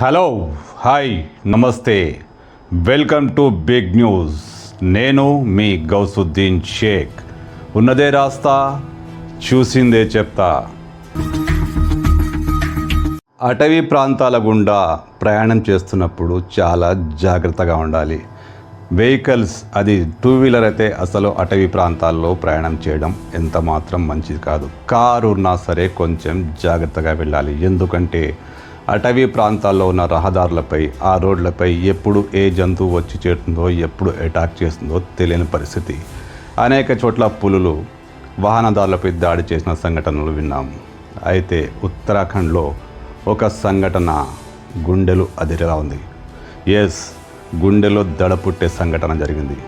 Hello hi నమస్తే welcome to big news. నేను మీ గౌసుద్దీన్ షేక్. ఉన్నదే రాస్తా, చూసిందే చెప్తా. అటవీ ప్రాంతాల గుండా ప్రయాణం చేస్తున్నప్పుడు చాలా జాగ్రత్తగా ఉండాలి. వెహికల్స్, అది టూ వీలర్ అయితే అసలు అటవీ ప్రాంతాల్లో ప్రయాణం చేయడం ఎంత మాత్రం మంచిది కాదు. కారు ఉన్నా సరే కొంచెం జాగ్రత్తగా వెళ్ళాలి. ఎందుకంటే అటవీ ప్రాంతాల్లో ఉన్న రహదారులపై, ఆ రోడ్లపై ఎప్పుడు ఏ జంతువు వచ్చి చేరుతుందో, ఎప్పుడు అటాక్ చేస్తుందో తెలియని పరిస్థితి. అనేక చోట్ల పులులు వాహనదారులపై దాడి చేసిన సంఘటనలు విన్నాం. అయితే ఉత్తరాఖండ్లో ఒక సంఘటన గుండెలు అదిరేలా ఉంది. ఎస్, గుండెలో దడ పుట్టే సంఘటన జరిగింది.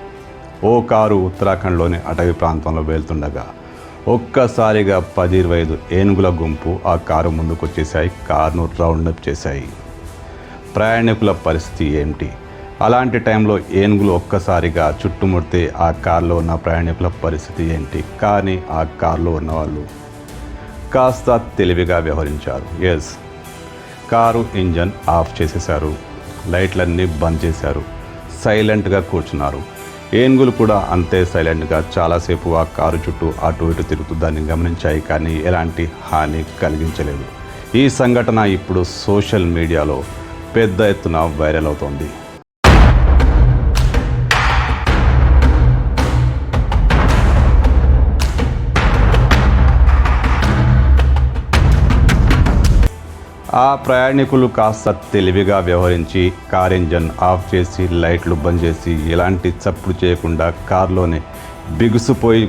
ఓ కారు ఉత్తరాఖండ్లోని అటవీ ప్రాంతంలో వెళ్తుండగా ఒక్కసారిగా 10-25 ఏనుగుల గుంపు ఆ కారు ముందుకు వచ్చేసాయి. కారును రౌండప్ చేశాయి. ప్రయాణికుల పరిస్థితి ఏమిటి? అలాంటి టైంలో ఏనుగులు ఒక్కసారిగా చుట్టుముడితే ఆ కారులో ఉన్న ప్రయాణికుల పరిస్థితి ఏంటి? కానీ ఆ కారులో ఉన్నవాళ్ళు కాస్త తెలివిగా వ్యవహరించారు. ఎస్, కారు ఇంజన్ ఆఫ్ చేసేశారు, లైట్లన్నీ బంద్ చేశారు, సైలెంట్గా కూర్చున్నారు. ఏనుగులు కూడా అంతే సైలెంట్గా చాలాసేపు ఆ కారు చుట్టూ అటు ఇటు తిరుగుతూ దాన్ని గమనించాయి, కానీ ఎలాంటి హాని కలిగించలేదు. ఈ సంఘటన ఇప్పుడు సోషల్ మీడియాలో పెద్ద ఎత్తున వైరల్ అవుతోంది. ఆ ప్రయాణికులు కాస్త తెలివిగా వ్యవహరించి కార్ ఇంజన్ ఆఫ్ చేసి, లైట్లు బంద్ చేసి, ఎలాంటి చప్పుడు చేయకుండా కారులోనే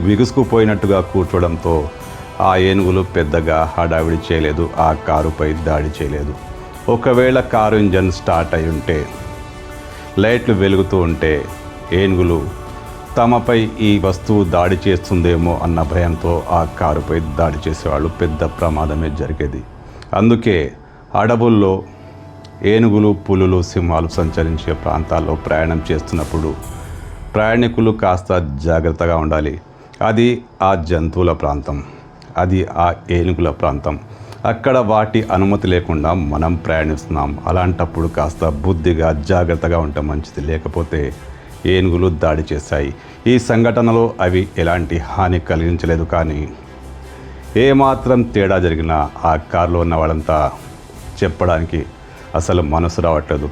బిగుసుకుపోయినట్టుగా కూర్చోవడంతో ఆ ఏనుగులు పెద్దగా హడావిడి చేయలేదు, ఆ కారుపై దాడి చేయలేదు. ఒకవేళ కారు ఇంజన్ స్టార్ట్ అయి ఉంటే, లైట్లు వెలుగుతూ ఉంటే ఏనుగులు తమపై ఈ వస్తువు దాడి చేస్తుందేమో అన్న భయంతో ఆ కారుపై దాడి చేసేవాళ్ళు. పెద్ద ప్రమాదమే జరిగేది. అందుకే అడవుల్లో ఏనుగులు, పులులు, సింహాలు సంచరించే ప్రాంతాల్లో ప్రయాణం చేస్తున్నప్పుడు ప్రయాణికులు కాస్త జాగ్రత్తగా ఉండాలి. అది ఆ జంతువుల ప్రాంతం, అది ఆ ఏనుగుల ప్రాంతం. అక్కడ వాటి అనుమతి లేకుండా మనం ప్రయాణిస్తున్నాం. అలాంటప్పుడు కాస్త బుద్ధిగా జాగ్రత్తగా ఉంటే మంచిది. లేకపోతే ఏనుగులు దాడి చేశాయి. ఈ సంఘటనలో అవి ఎలాంటి హాని కలిగించలేదు, కానీ ఏమాత్రం తేడా జరిగినా ఆ కారులో ఉన్న వాళ్ళంతా చెప్పడానికి అసలు మనసు రావట్లేదు.